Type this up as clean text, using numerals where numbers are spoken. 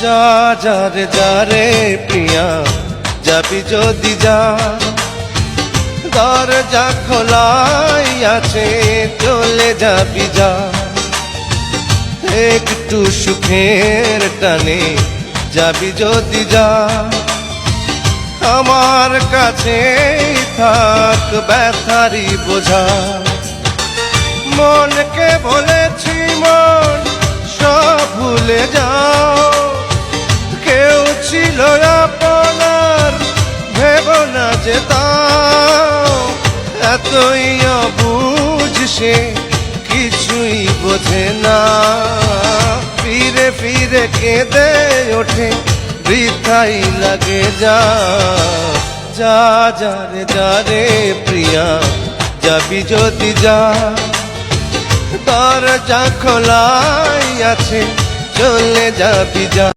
যা যা রে যা রে প্রিয়া, যাবি যদি যা, দরজা খোলাই আছে, চলে যাবি যা। একটু সুখের টানে যাবি যদি যা, আমার কাছে থাক ব্যথারি বোঝা। মনকে বলেছি মন সব ভুলে যাও, কেউ ছিল আপনার ভেব না যে তাও। এতই অবুঝ সে কিছুই বোঝে না, ফিরে ফিরে কেঁদে ওঠে বৃথাই লাগে যা। যা যা রে যা রে প্রিয়া, যাবি যদি যা, দরজা খোলাই আছে, চলে যাবি যা।